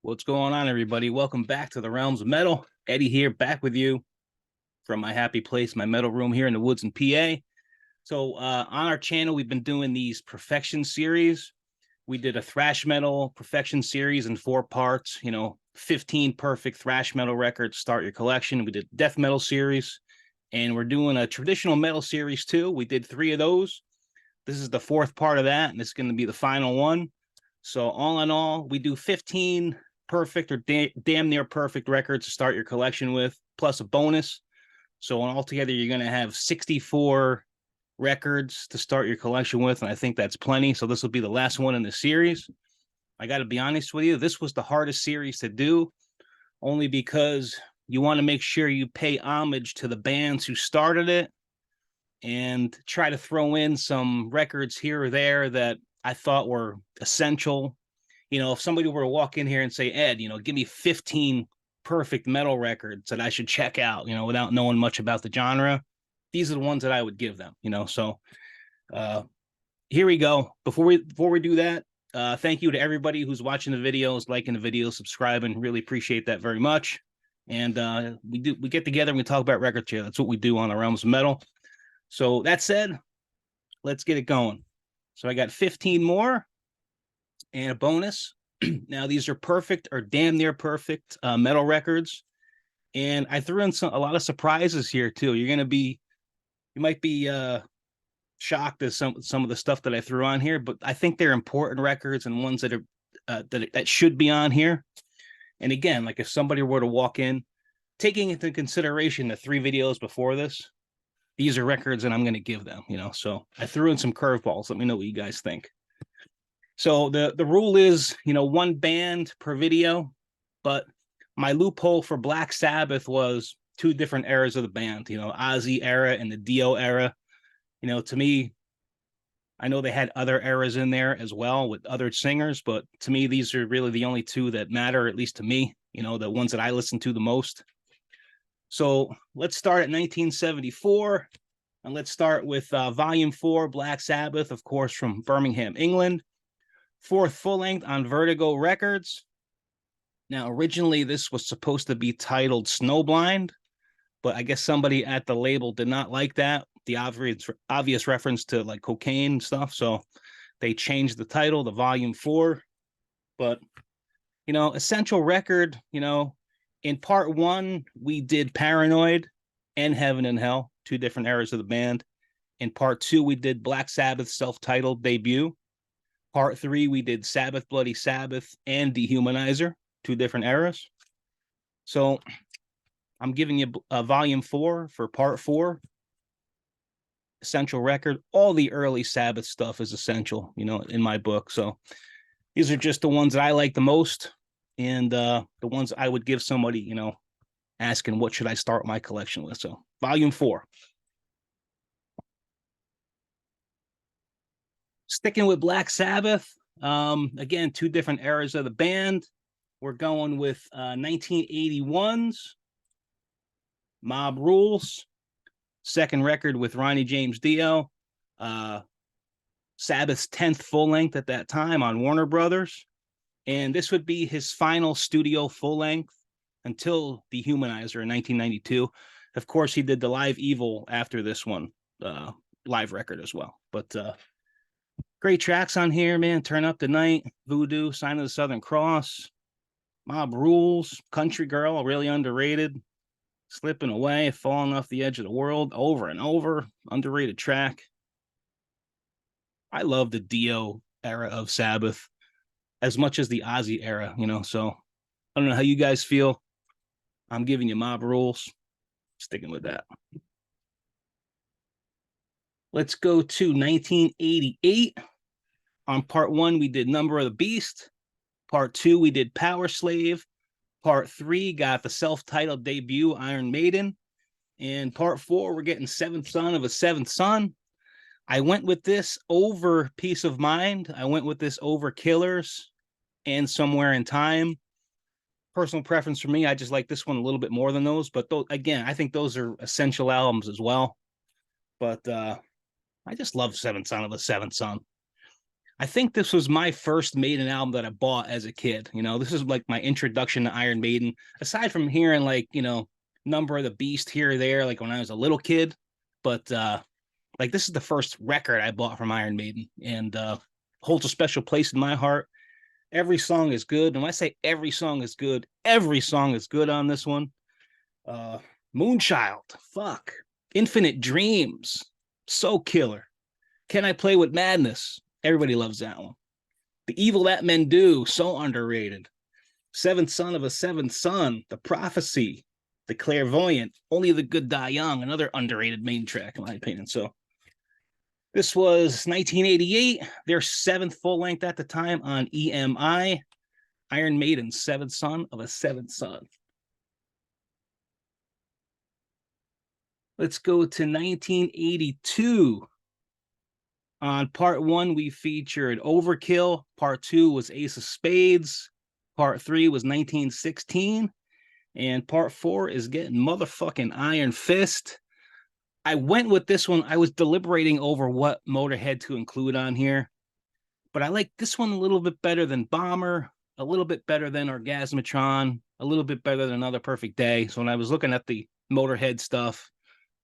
What's going on, everybody? Welcome back to the Realms of Metal. Eddie here, back with you from my happy place, my metal room here in the woods in PA. So, on our channel, we've been doing these Perfection series. We did a thrash metal Perfection series in 4 parts, 15 perfect thrash metal records, start your collection. We did death metal series, and we're doing a traditional metal series too. We did 3 of those. This is the 4th part of that, and this is going to be the final one. So, all in all, we do 15 perfect or damn near perfect records to start your collection with, plus a bonus. So altogether, you're going to have 64 records to start your collection with, and I think that's plenty. So this will be the last one in the series. I got to be honest with you, this was the hardest series to do, only because you want to make sure you pay homage to the bands who started it and try to throw in some records here or there that I thought were essential. If somebody were to walk in here and say, Ed, give me 15 perfect metal records that I should check out, without knowing much about the genre, these are the ones that I would give them, So here we go. Before we do that, thank you to everybody who's watching the videos, liking the videos, subscribing. Really appreciate that very much. And we get together and we talk about records here. That's what we do on the Realms of Metal. So that said, let's get it going. So I got 15 more and a bonus. Now, these are perfect or damn near perfect metal records. And I threw in a lot of surprises here, too. You might be shocked at some of the stuff that I threw on here, but I think they're important records and ones that are that should be on here. And again, like if somebody were to walk in, taking into consideration the 3 videos before this, these are records that I'm going to give them, So I threw in some curveballs. Let me know what you guys think. So the rule is, 1 band per video, but my loophole for Black Sabbath was 2 different eras of the band, Ozzy era and the Dio era. To me, I know they had other eras in there as well with other singers, but to me, these are really the only 2 that matter, at least to me, the ones that I listen to the most. So let's start at 1974, and let's start with Volume 4, Black Sabbath, of course, from Birmingham, England. 4th full length on Vertigo Records. Now, originally, this was supposed to be titled Snowblind, but I guess somebody at the label did not like that, the obvious reference to like cocaine stuff. So they changed the title to Volume 4. But, essential record, in part 1, we did Paranoid and Heaven and Hell, 2 different eras of the band. In part 2, we did Black Sabbath's self-titled debut. Part 3, we did Sabbath, Bloody Sabbath, and Dehumanizer, 2 different eras. So I'm giving you Volume 4 for Part 4. Essential record. All the early Sabbath stuff is essential, in my book. So these are just the ones that I like the most, and the ones I would give somebody, asking what should I start my collection with. So Volume 4. Sticking with Black Sabbath, again, 2 different eras of the band. We're going with 1981's Mob Rules, 2nd record with Ronnie James Dio, Sabbath's 10th full length at that time on Warner Brothers. And this would be his final studio full length until Dehumanizer in 1992. Of course, he did the Live Evil after this one, live record as well. But great tracks on here, man. Turn Up the Night, Voodoo, Sign of the Southern Cross, Mob Rules, Country Girl, really underrated, Slipping Away, Falling Off the Edge of the World, Over and Over, underrated track. I love the Dio era of Sabbath as much as the Ozzy era, so I don't know how you guys feel. I'm giving you Mob Rules, sticking with that. Let's go to 1988. On part 1, we did Number of the Beast. Part 2, we did Power Slave. Part 3 got the self-titled debut, Iron Maiden. And part 4, we're getting Seventh Son of a Seventh Son. I went with this over Peace of Mind. I went with this over Killers and Somewhere in Time. Personal preference for me, I just like this one a little bit more than those. But again, I think those are essential albums as well. But I just love Seventh Son of a Seventh Son. I think this was my first Maiden album that I bought as a kid. You know, this is like my introduction to Iron Maiden. Aside from hearing like, you know, Number of the Beast here or there, like when I was a little kid. But like this is the first record I bought from Iron Maiden, and holds a special place in my heart. Every song is good. And when I say every song is good on this one. Moonchild, fuck. Infinite Dreams, so killer. Can I Play with Madness? Everybody loves that one. The Evil That Men Do, so underrated. Seventh Son of a Seventh Son, The Prophecy, The Clairvoyant, Only the Good Die Young, another underrated main track, in my opinion. So this was 1988, their seventh full length at the time on EMI. Iron Maiden's Seventh Son of a Seventh Son. Let's go to 1982. On part one, we featured Overkill. Part two was Ace of Spades. Part three was 1916. And part four is getting motherfucking Iron Fist. I went with this one. I was deliberating over what Motorhead to include on here, but I like this one a little bit better than Bomber, a little bit better than Orgasmatron, a little bit better than Another Perfect Day. So when I was looking at the Motorhead stuff,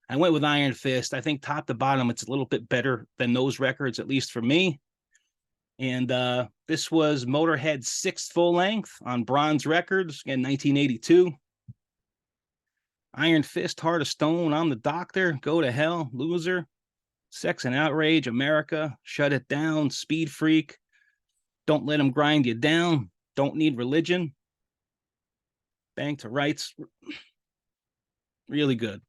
I went with Iron Fist. I think top to bottom, it's a little bit better than those records, at least for me. And this was Motorhead's sixth full length on Bronze Records in 1982. Iron Fist, Heart of Stone, I'm the Doctor, Go to Hell, Loser, Sex and Outrage, America, Shut It Down, Speed Freak, Don't Let Them Grind You Down, Don't Need Religion, Bang to Rights. Really good.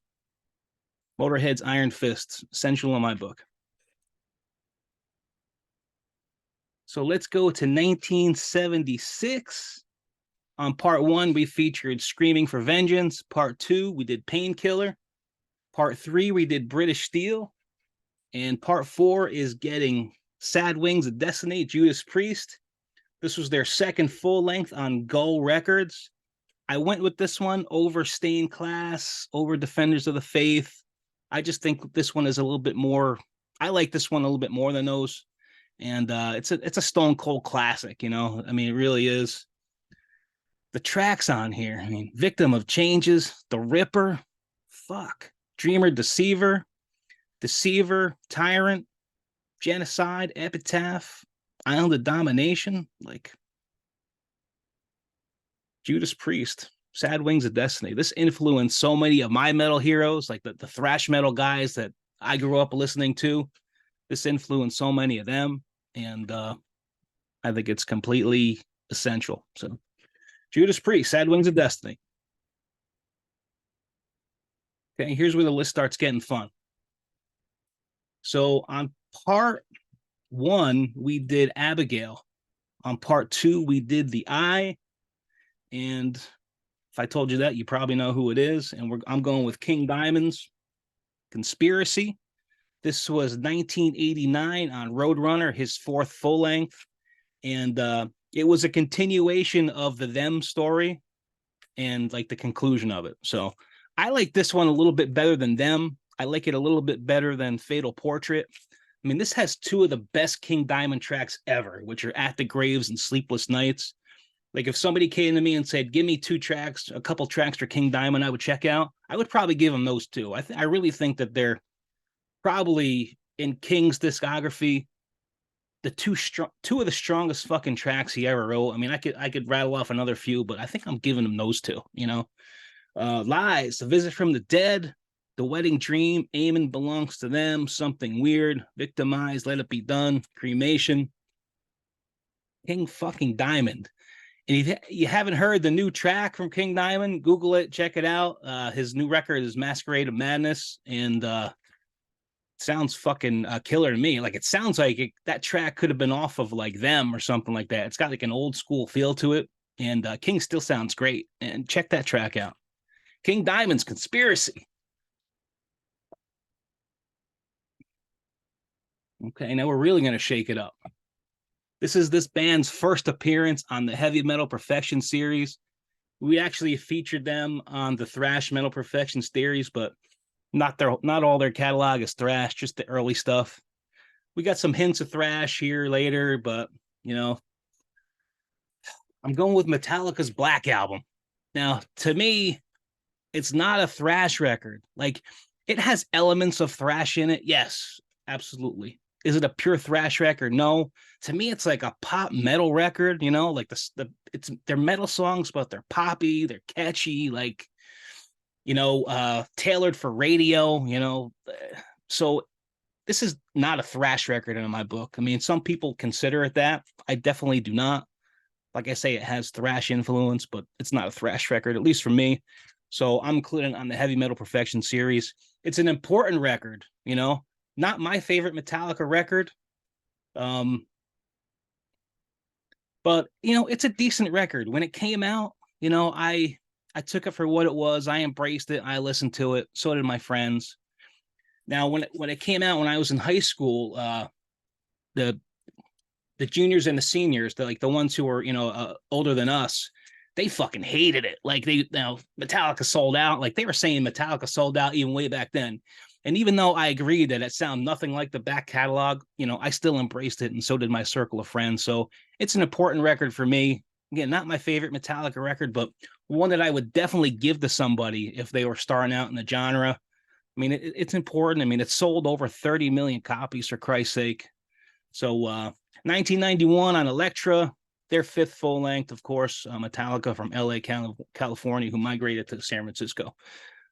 Motorhead's Iron Fist, essential in my book. So let's go to 1976. On part one, we featured Screaming for Vengeance. Part two, we did Painkiller. Part three, we did British Steel. And part four is getting Sad Wings of Destiny, Judas Priest. This was their second full length on Gull Records. I went with this one over Stained Class, over Defenders of the Faith. I just think this one is a little bit more, I like this one a little bit more than those. And it's a stone cold classic, you know. I mean, it really is. The tracks on here, I mean, Victim of Changes, The Ripper, fuck, Dreamer, Deceiver, Tyrant, Genocide, Epitaph, Island of Domination, like Judas Priest, Sad Wings of Destiny. This influenced so many of my metal heroes, like the thrash metal guys that I grew up listening to. This influenced so many of them, and I think it's completely essential. So Judas Priest, Sad Wings of Destiny. Okay, here's where the list starts getting fun. So on part one, we did Abigail. On part two, we did The Eye. And if I told you that, you probably know who it is. And I'm going with King Diamond's Conspiracy. This was 1989 on Roadrunner, his fourth full length. And it was a continuation of the Them story and like the conclusion of it. So I like this one a little bit better than Them. I like it a little bit better than Fatal Portrait. I mean, this has two of the best King Diamond tracks ever, which are At the Graves and Sleepless Nights. Like if somebody came to me and said, give me two tracks, a couple tracks for King Diamond I would check out, I would probably give them those two. I really think that they're probably in King's discography the two of the strongest fucking tracks he ever wrote. I mean, I could rattle off another few, but I think I'm giving him those two, you know. Lies, The Visit from the Dead, The Wedding Dream, Amen Belongs to Them, Something Weird, Victimized, Let It Be Done, Cremation, King fucking Diamond. And if you haven't heard the new track from King Diamond, Google it, check it out. His new record is Masquerade of Madness, and sounds fucking killer to me. Like it sounds like that track could have been off of like Them or something like that. It's got like an old school feel to it, and King still sounds great. And check that track out. King Diamond's Conspiracy. Okay, now we're really gonna shake it up. This is this band's first appearance on the Heavy Metal Perfection series. We actually featured them on the Thrash Metal Perfection series, but not all their catalog is thrash, just the early stuff. We got some hints of thrash here later, but you know, I'm going with Metallica's Black Album. Now, to me, it's not a thrash record. Like, it has elements of thrash in it. Yes, absolutely. Is it a pure thrash record? No. To me, it's like a pop metal record. You know, like it's they're metal songs, but they're poppy, they're catchy, like tailored for radio. So this is not a thrash record in my book. I mean, some people consider it that. I definitely do not. Like I say, it has thrash influence, but it's not a thrash record, at least for me. So I'm including on the Heavy Metal Perfection series. It's an important record, not my favorite Metallica record. But it's a decent record. When it came out, I took it for what it was. I embraced it. I listened to it. So did my friends. Now, when it came out when I was in high school, the juniors and the seniors, the ones who were older than us, they fucking hated it. Like Metallica sold out. Like they were saying Metallica sold out even way back then. And even though I agreed that it sounded nothing like the back catalog, I still embraced it, and so did my circle of friends. So it's an important record for me. Again, not my favorite Metallica record, but one that I would definitely give to somebody if they were starting out in the genre. I mean, it's important. I mean, it sold over 30 million copies, for Christ's sake. So 1991 on Elektra, their fifth full length, of course, Metallica from LA, California, who migrated to San Francisco.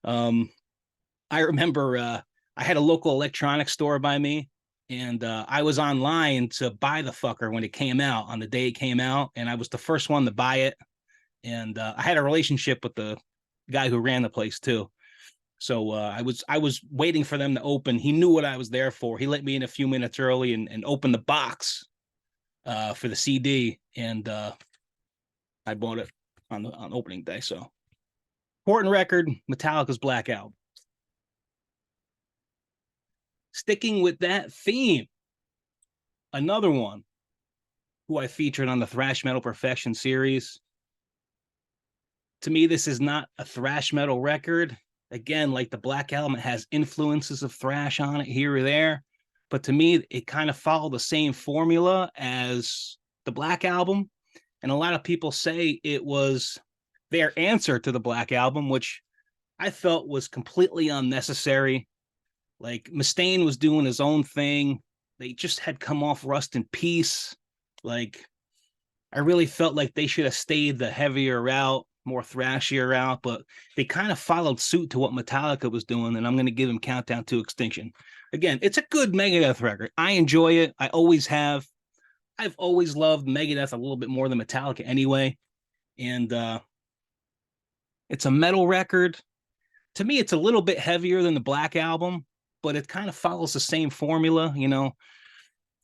I remember I had a local electronics store by me, and I was online to buy the fucker when it came out, on the day it came out, and I was the first one to buy it. And I had a relationship with the guy who ran the place too. So I was waiting for them to open. He knew what I was there for. He let me in a few minutes early and opened the box for the CD, and I bought it on opening day. So important record, Metallica's Black Album. Sticking with that theme, another one who I featured on the Thrash Metal Perfection series. To me, this is not a thrash metal record. Again, like the Black Album, it has influences of thrash on it here or there. But to me, it kind of followed the same formula as the Black Album. And a lot of people say it was their answer to the Black Album, which I felt was completely unnecessary. Like Mustaine was doing his own thing. They just had come off Rust in Peace. Like, I really felt like they should have stayed the heavier route, more thrashier route, but they kind of followed suit to what Metallica was doing, and I'm going to give them Countdown to Extinction. Again, it's a good Megadeth record. I enjoy it. I always have. I've always loved Megadeth a little bit more than Metallica anyway. And it's a metal record. To me, it's a little bit heavier than the Black Album, but it kind of follows the same formula,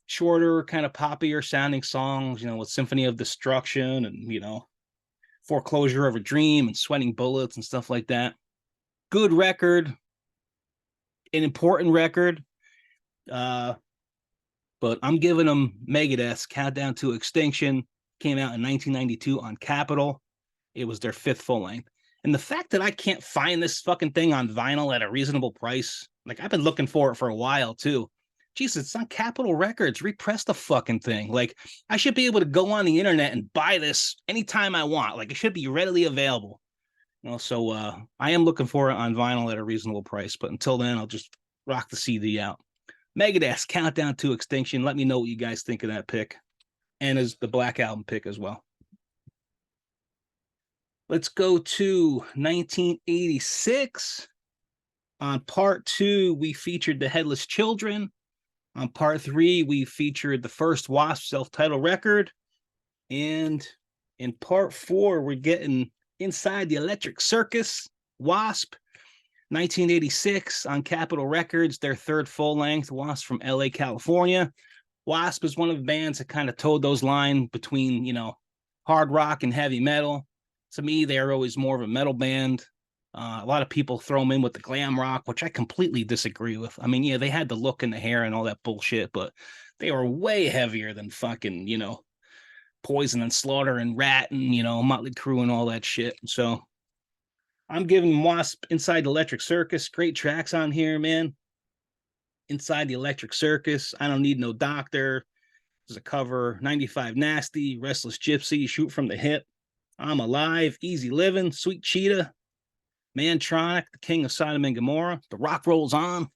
shorter, kind of poppier sounding songs, with Symphony of Destruction and, Foreclosure of a Dream and Sweating Bullets and stuff like that. Good record, an important record. But I'm giving them Megadeth's Countdown to Extinction. Came out in 1992 on Capitol. It was their fifth full length. And the fact that I can't find this fucking thing on vinyl at a reasonable price, like I've been looking for it for a while too. Jesus, it's on Capitol Records. Repress the fucking thing. Like, I should be able to go on the internet and buy this anytime I want. Like, it should be readily available. So I am looking for it on vinyl at a reasonable price. But until then, I'll just rock the CD out. Megadeth, Countdown to Extinction. Let me know what you guys think of that pick. And as the Black Album pick as well. Let's go to 1986. On part 2, we featured the Headless Children. On part 3, we featured the first Wasp self-titled record. And in part 4, we're getting Inside the Electric Circus, Wasp, 1986 on Capitol Records, their third full-length, Wasp from LA, California. Wasp is one of the bands that kind of towed those lines between, hard rock and heavy metal. To me, they're always more of a metal band. A lot of people throw them in with the glam rock, which I completely disagree with. I mean, yeah, they had the look and the hair and all that bullshit, but they were way heavier than fucking, Poison and Slaughter and Rat and, Motley Crue and all that shit. So I'm giving Wasp Inside the Electric Circus. Great tracks on here, man. Inside the Electric Circus, I Don't Need No Doctor. There's a cover, 95 Nasty, Restless Gypsy, Shoot from the Hip, I'm Alive, Easy Living, Sweet Cheetah, Mantronic, The King of Sodom and Gomorrah, The Rock Rolls On,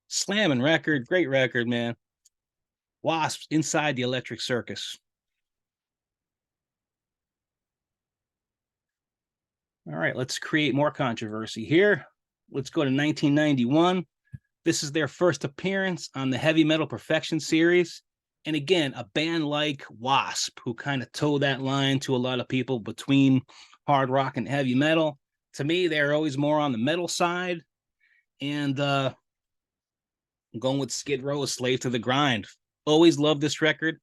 slamming record, great record, man. Wasps, Inside the Electric Circus. All right, let's create more controversy here. Let's go to 1991. This is their first appearance on the Heavy Metal Perfection series. And again, a band like Wasp, who kind of towed that line to a lot of people between hard rock and heavy metal. To me, they're always more on the metal side. And I'm going with Skid Row, Slave to the Grind. Always loved this record.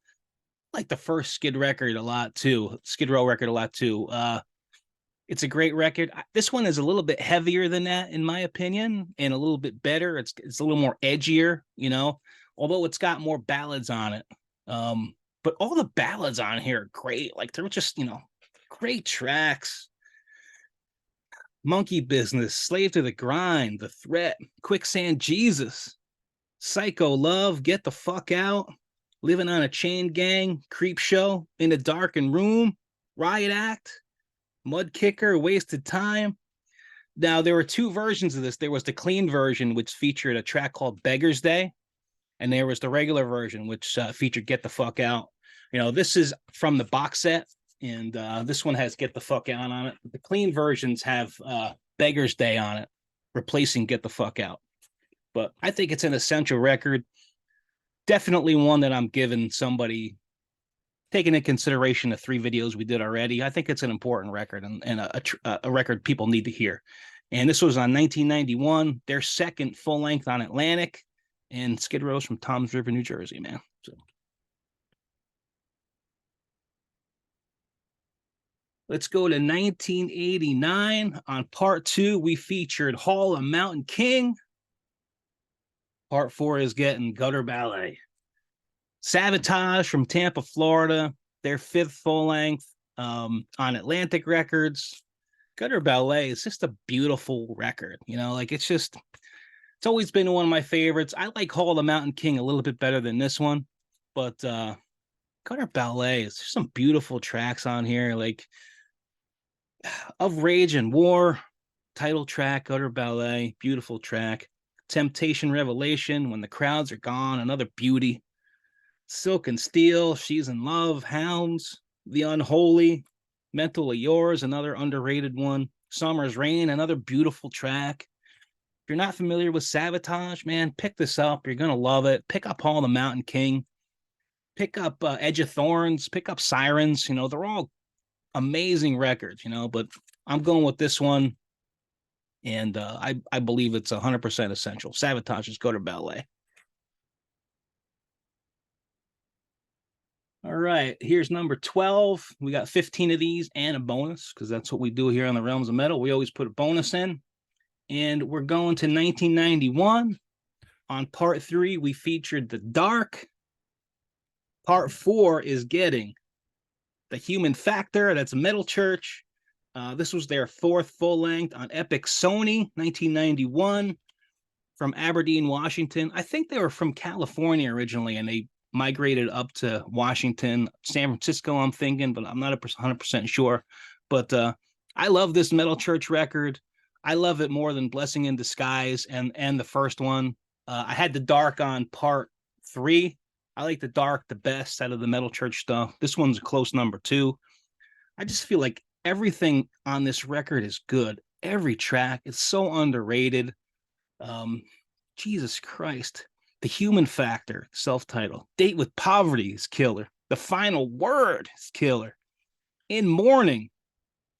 Like the first Skid record a lot too. Skid Row record a lot too. It's a great record. This one is a little bit heavier than that, in my opinion, and a little bit better. It's a little more edgier, you know, although it's got more ballads on it. But all the ballads on here are great. Like they're just, you know, great tracks. Monkey Business, Slave to the Grind, The Threat, Quicksand Jesus, Psycho Love, Get the Fuck Out, Living on a Chain Gang, Creep Show, In a Darkened Room, Riot Act, Mud Kicker, Wasted Time. Now, there were two versions of this. There was the clean version, which featured a track called Beggar's Day, and there was the regular version, which featured Get the Fuck Out. You know, this is from the box set, and this one has Get the Fuck Out on it. The clean versions have Beggar's Day on it, replacing Get the Fuck Out. But I think it's an essential record. Definitely one that I'm giving somebody, taking into consideration the 3 videos we did already. I think it's an important record and a record people need to hear. And this was on 1991, their second full length on Atlantic, and Skid Row's from Toms River, New Jersey, man. So let's go to 1989. On part 2, we featured Hall of Mountain King. Part 4 is getting Gutter Ballet. Sabotage from Tampa, Florida, their 5th full length on Atlantic Records. Gutter Ballet is just a beautiful record. You know, like it's always been one of my favorites. I like Hall of the Mountain King a little bit better than this one, but Gutter Ballet is just some beautiful tracks on here, like Of Rage and War, title track, Gutter Ballet, beautiful track. Temptation Revelation, When the Crowds Are Gone, another beauty. Silk and Steel, She's in Love, Hounds, The Unholy, Mentally Yours, another underrated one. Summer's Rain, another beautiful track. If you're not familiar with Sabotage, man, pick this up. You're going to love it. Pick up Hall of the Mountain King. Pick up Edge of Thorns. Pick up Sirens. You know, they're all amazing records, you know, but I'm going with this one. And I believe it's 100% essential. Sabotage's Gutter Ballet. All right, here's number 12. We got 15 of these and a bonus because that's what we do here on the Realms of Metal. We always put a bonus in. And we're going to 1991. On part 3, we featured The Dark. Part 4 is getting The Human Factor. That's Metal Church. This was their 4th full length on Epic Sony, 1991, from Aberdeen, Washington. I think they were from California originally, and they migrated up to Washington, San Francisco, I'm thinking, but I'm not 100% sure. But I love this Metal Church record. I love it more than Blessing in Disguise and the first one. I had The Dark on part 3. I like The Dark the best out of the Metal Church stuff. This one's a close number 2. I just feel like everything on this record is good. Every track is so underrated. Jesus Christ. The Human Factor, self-titled. Date with Poverty is killer. The Final Word is killer. In Mourning,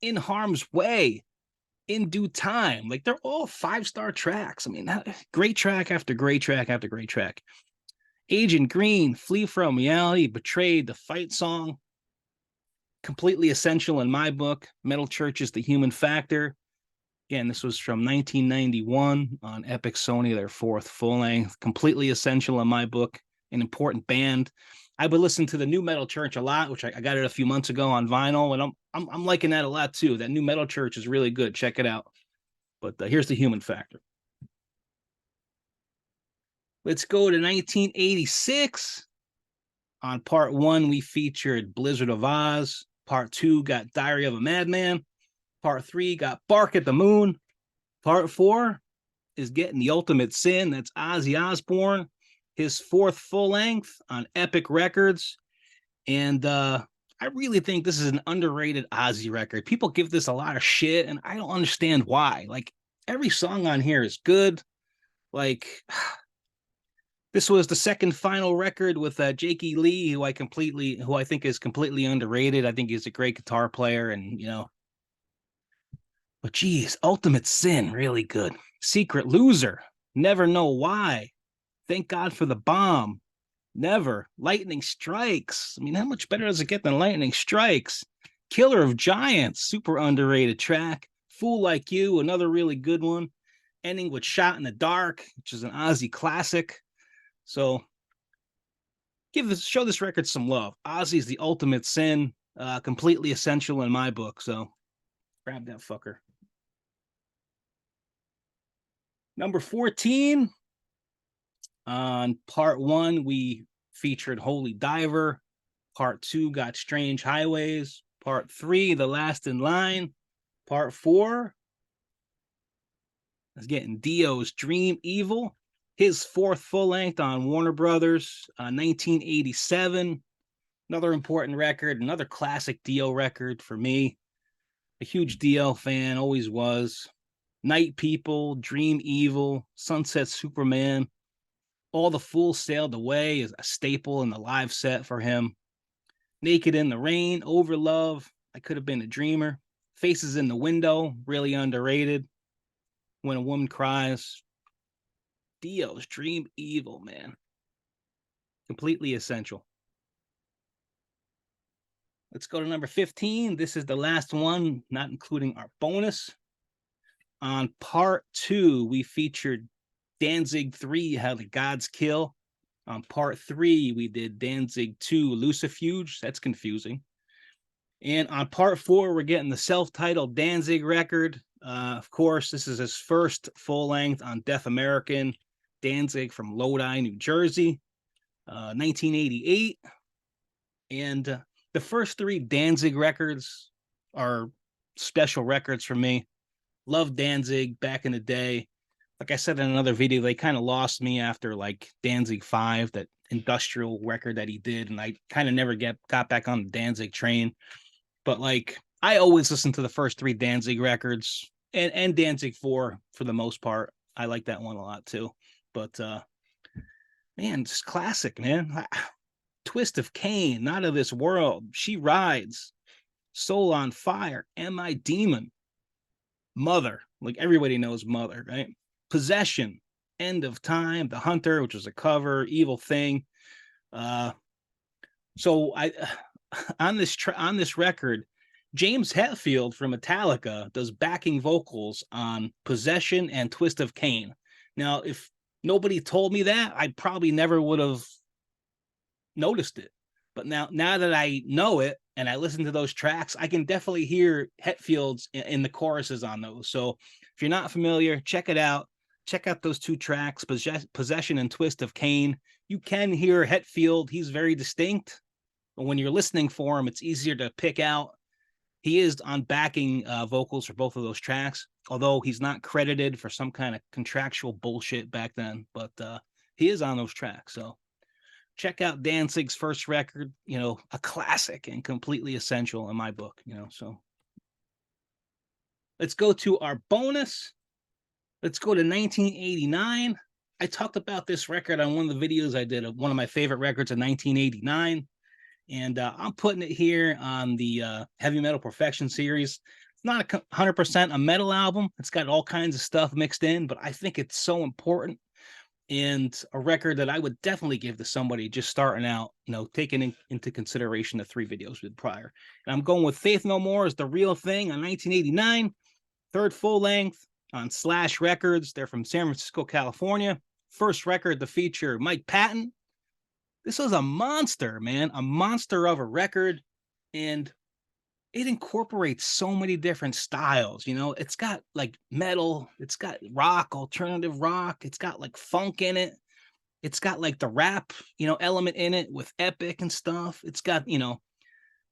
In Harm's Way, In Due Time. Like, they're all 5-star tracks. I mean, great track after great track after great track. Agent Green, Flee from Reality, Betrayed, the Fight Song. Completely essential in my book. Metal Church is The Human Factor. Again, this was from 1991 on Epic Sony, their 4th full length. Completely essential in my book. An important band. I would listen to the new Metal Church a lot, which I got it a few months ago on vinyl, and I'm liking that a lot too. That new Metal Church is really good. Check it out. But here's The Human Factor. Let's go to 1986. On part one, we featured Blizzard of Oz. Part two got Diary of a Madman. Part three got Bark at the Moon. Part four is getting The Ultimate Sin. That's Ozzy Osbourne, his fourth full length on Epic Records. And I really think this is an underrated Ozzy record. People give this a lot of shit, and I don't understand why. Like, every song on here is good. Like, this was the second final record with Jakey Lee, who I think is completely underrated. I think he's a great guitar player, and but geez, Ultimate Sin, really good. Secret Loser, Never Know Why. Thank God for the Bomb. Never. Lightning Strikes. I mean, how much better does it get than Lightning Strikes? Killer of Giants, super underrated track. Fool Like You, another really good one. Ending with Shot in the Dark, which is an Ozzy classic. So show this record some love. Ozzy's The Ultimate Sin, completely essential in my book. So grab that fucker. Number 14. On part one, we featured Holy Diver. Part two got Strange Highways. Part three, The Last in Line. Part four is getting Dio's Dream Evil. His fourth full length on Warner Brothers, 1987. Another important record, another classic Dio record for me. A huge Dio fan, always was. Night People, Dream Evil, Sunset Superman. All the Fools Sailed Away is a staple in the live set for him. Naked in the Rain, Overlove, I Could Have Been a Dreamer. Faces in the Window, really underrated. When a Woman Cries. Dio's Dream Evil, man. Completely essential. Let's go to number 15. This is the last one, not including our bonus. On part two, we featured Danzig 3, How the Gods Kill. On part three, we did Danzig 2, Lucifuge. That's confusing. And on part four, we're getting the self-titled Danzig record. Of course, this is his first full length on Deaf American. Danzig from Lodi, New Jersey, 1988. And the first three Danzig records are special records for me. Love Danzig back in the day. Like I said in another video, they kind of lost me after like Danzig 5, that industrial record that he did, and I kind of never got back on the Danzig train. But like, I always listen to the first three Danzig records and Danzig 4 for the most part. I like that one a lot too. But man, just classic, man. Twist of Cain, Not of This World, She Rides, Soul on Fire, Am I Demon, Mother, like everybody knows Mother, right? Possession, End of Time, The Hunter, which was a cover, Evil Thing. So I on this record, James Hetfield from Metallica does backing vocals on Possession and Twist of Cain. Now, if nobody told me that, I probably never would have noticed it. But now that I know it and I listen to those tracks, I can definitely hear Hetfield's in the choruses on those. So if you're not familiar, check it out. Check out those two tracks, Possession and Twist of Cain. You can hear Hetfield. He's very distinct. But when you're listening for him, it's easier to pick out. He is on backing vocals for both of those tracks, although he's not credited for some kind of contractual bullshit back then. But he is on those tracks. So check out Danzig's first record, a classic and completely essential in my book, so let's go to our bonus. Let's go to 1989. I talked about this record on one of the videos I did of one of my favorite records of 1989. And I'm putting it here on the Heavy Metal Perfection series. It's not 100% a metal album. It's got all kinds of stuff mixed in, but I think it's so important. And a record that I would definitely give to somebody just starting out, taking into consideration the three videos we did prior. And I'm going with Faith No More is the Real Thing on 1989, third full length on Slash Records. They're from San Francisco, California. First record to feature Mike Patton. This was a monster, man, a monster of a record. And it incorporates so many different styles. It's got like metal, it's got rock, alternative rock, it's got like funk in it. It's got like the rap, element in it with Epic and stuff. It's got,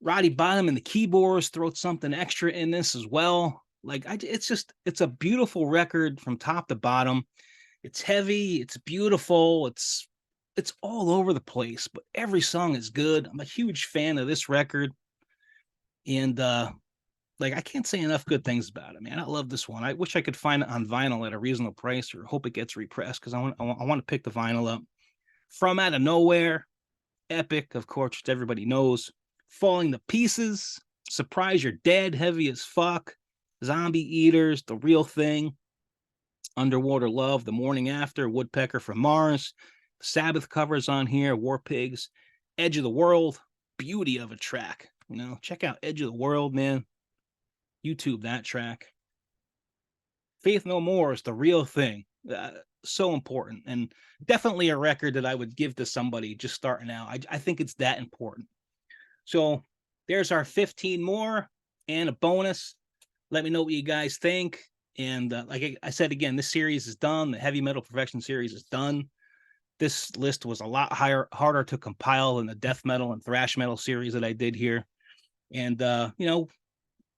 Roddy Bottom and the keyboards throw something extra in this as well. Like it's a beautiful record from top to bottom. It's heavy, it's beautiful, it's all over the place, but every song is good. I'm a huge fan of this record, and like I can't say enough good things about it, man. I love this one. I wish I could find it on vinyl at a reasonable price, or hope it gets repressed because I want to pick the vinyl up. From Out of Nowhere, Epic, of course, which everybody knows. Falling to Pieces, Surprise You're Dead, heavy as fuck. Zombie Eaters, The Real Thing, Underwater Love, The Morning After, Woodpecker from Mars. Sabbath covers on here, War Pigs, Edge of the World, beauty of a track. Check out Edge of the World, man. YouTube that track. Faith No More is The Real Thing. So important, and definitely a record that I would give to somebody just starting out. I think it's that important. So there's our 15 more and a bonus. Let me know what you guys think. And like I said again, this series is done. The Heavy Metal Perfection series is done. This list was a lot harder to compile than the death metal and thrash metal series that I did here. And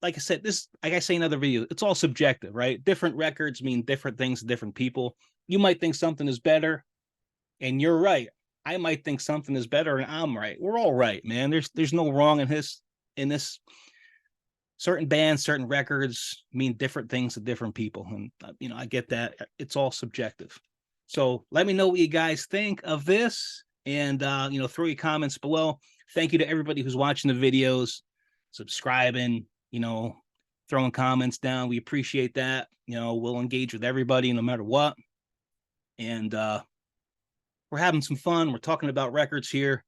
like I said, like I say in other videos, it's all subjective, right? Different records mean different things to different people. You might think something is better, and you're right. I might think something is better, and I'm right. We're all right, man. There's no wrong in this. Certain bands, certain records mean different things to different people, and I get that. It's all subjective. So let me know what you guys think of this, and throw your comments below. Thank you to everybody who's watching the videos, subscribing, throwing comments down. We appreciate that. We'll engage with everybody no matter what. And we're having some fun. We're talking about records here.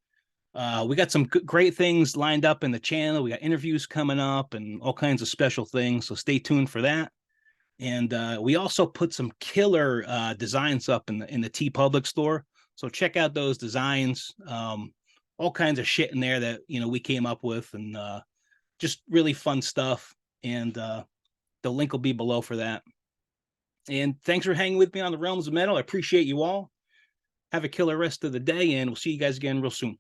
We got some great things lined up in the channel. We got interviews coming up and all kinds of special things. So stay tuned for that. And we also put some killer designs up in the TeePublic store. So check out those designs. All kinds of shit in there that we came up with, and just really fun stuff. And the link will be below for that. And thanks for hanging with me on the Realms of Metal. I appreciate you all. Have a killer rest of the day, and we'll see you guys again real soon.